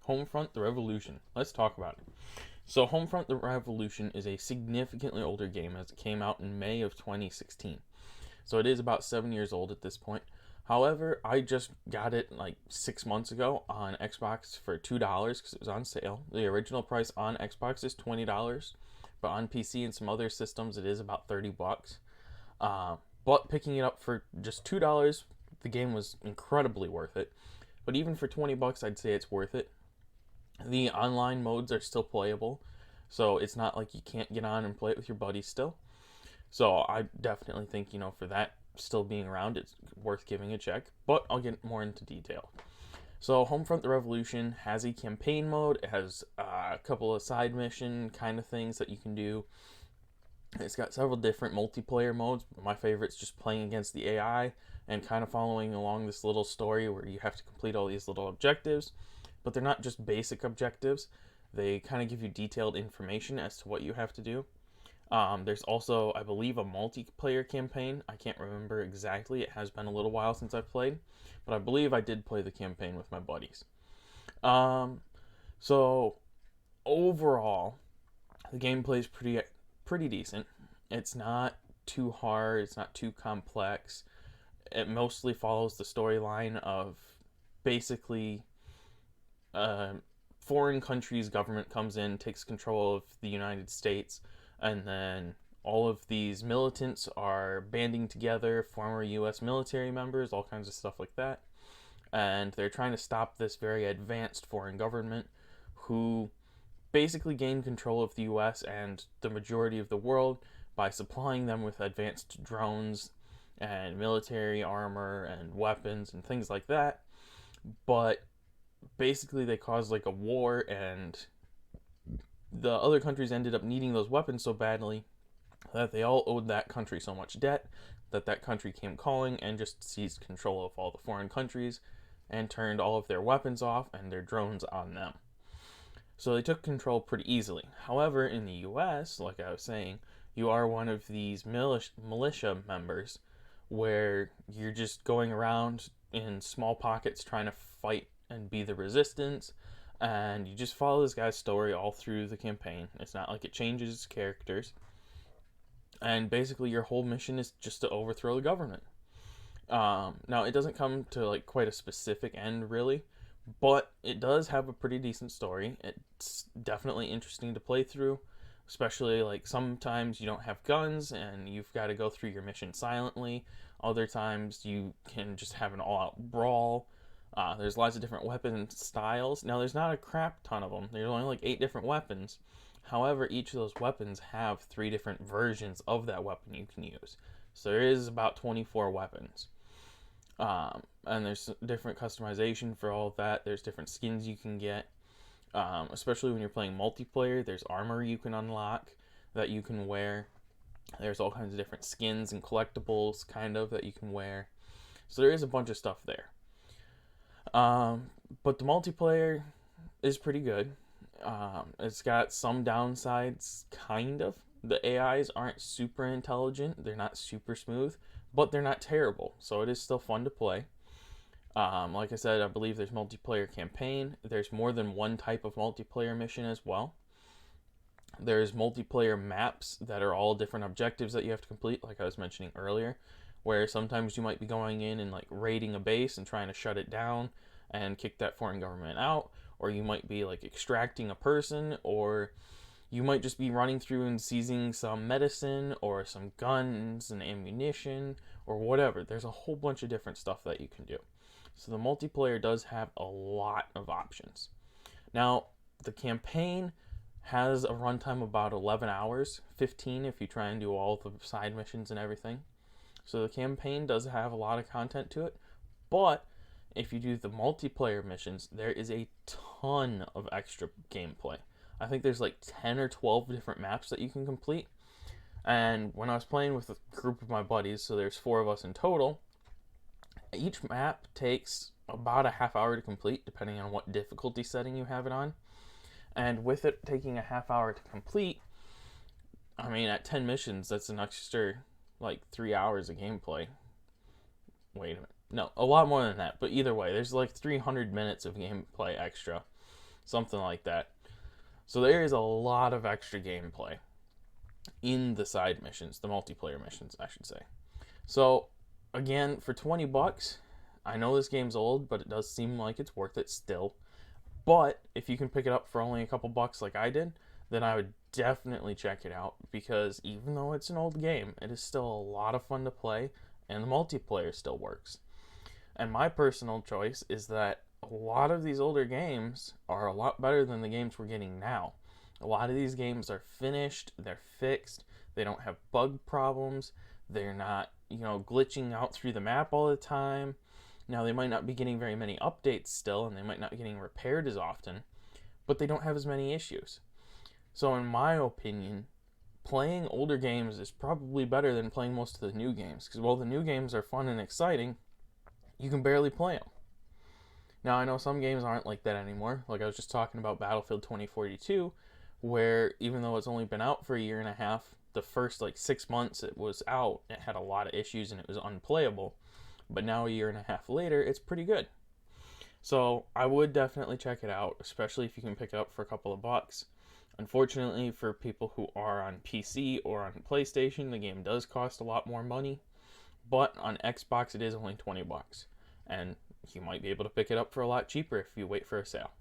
Homefront the Revolution. Let's talk about it. So, Homefront the Revolution is a significantly older game as it came out in May of 2016. So, it is about 7 years old at this point. However, I just got it like 6 months ago on Xbox for $2 because it was on sale. The original price on Xbox is $20, but on PC and some other systems it is about $30. But picking it up for just $2, the game was incredibly worth it. But even for $20, I'd say it's worth it. The online modes are still playable, so it's not like you can't get on and play it with your buddies still. So I definitely think, for that still being around, it's worth giving a check, but I'll get more into detail. So Homefront the Revolution has a campaign mode. It has a couple of side mission kind of things that you can do. It's got several different multiplayer modes. My favorite's just playing against the AI and kind of following along this little story where you have to complete all these little objectives, but they're not just basic objectives. They kind of give you detailed information as to what you have to do. There's also, I believe, a multiplayer campaign. I can't remember exactly. It has been a little while since I've played, but I believe I did play the campaign with my buddies. So overall, the gameplay is pretty decent. It's not too hard. It's not too complex. It mostly follows the storyline of basically foreign country's government comes in, takes control of the United States, and then all of these militants are banding together, former U.S. military members, all kinds of stuff like that. And they're trying to stop this very advanced foreign government who basically gain control of the U.S. and the majority of the world by supplying them with advanced drones and military armor and weapons and things like that. But basically they caused like a war, and the other countries ended up needing those weapons so badly that they all owed that country so much debt that that country came calling and just seized control of all the foreign countries and turned all of their weapons off and their drones on them. So they took control pretty easily. However, in the US, like I was saying, you are one of these militia members where you're just going around in small pockets trying to fight and be the resistance, and you just follow this guy's story all through the campaign. It's not like it changes characters, and basically your whole mission is just to overthrow the government. Now it doesn't come to like quite a specific end really, but it does have a pretty decent story. It's definitely interesting to play through, especially like sometimes you don't have guns and you've got to go through your mission silently. Other times you can just have an all-out brawl. There's lots of different weapon styles. Now there's not a crap ton of them. There's only like 8 different weapons. However, each of those weapons have 3 different versions of that weapon you can use. So there is about 24 weapons. And there's different customization for all of that. There's different skins you can get. Especially when you're playing multiplayer, there's armor you can unlock that you can wear. There's all kinds of different skins and collectibles kind of that you can wear. So there is a bunch of stuff there. But the multiplayer is pretty good. It's got some downsides, kind of. The AIs aren't super intelligent. They're not super smooth, but they're not terrible. So it is still fun to play. Like I said, I believe there's multiplayer campaign. There's more than one type of multiplayer mission as well. There's multiplayer maps that are all different objectives that you have to complete, like I was mentioning earlier, where sometimes you might be going in and like raiding a base and trying to shut it down and kick that foreign government out, or you might be like extracting a person, or you might just be running through and seizing some medicine or some guns and ammunition or whatever. There's a whole bunch of different stuff that you can do. So the multiplayer does have a lot of options. Now, the campaign has a runtime of about 11 hours, 15 if you try and do all the side missions and everything. So the campaign does have a lot of content to it, but if you do the multiplayer missions, there is a ton of extra gameplay. I think there's like 10 or 12 different maps that you can complete. And when I was playing with a group of my buddies, so there's 4 of us in total, each map takes about a half hour to complete, depending on what difficulty setting you have it on. And with it taking a half hour to complete, I mean, at 10 missions, that's an extra, like, 3 hours of gameplay. Wait a minute. No, a lot more than that. But either way, there's like 300 minutes of gameplay extra. something like that. So there is a lot of extra gameplay in the side missions, the multiplayer missions, I should say. So again, for $20, I know this game's old, but it does seem like it's worth it still. But if you can pick it up for only a couple bucks like I did, then I would definitely check it out, because even though it's an old game, it is still a lot of fun to play, and the multiplayer still works. And my personal choice is that a lot of these older games are a lot better than the games we're getting now. A lot of these games are finished, they're fixed, they don't have bug problems, they're not, glitching out through the map all the time. Now, they might not be getting very many updates still, and they might not be getting repaired as often, but they don't have as many issues. So in my opinion, playing older games is probably better than playing most of the new games, because while the new games are fun and exciting, you can barely play them. Now, I know some games aren't like that anymore. Like I was just talking about Battlefield 2042, where even though it's only been out for a year and a half, the first 6 months it was out, it had a lot of issues and it was unplayable. But now a year and a half later, it's pretty good. So I would definitely check it out, especially if you can pick it up for a couple of bucks. Unfortunately, for people who are on PC or on PlayStation, the game does cost a lot more money. But on Xbox, it is only $20. And you might be able to pick it up for a lot cheaper if you wait for a sale.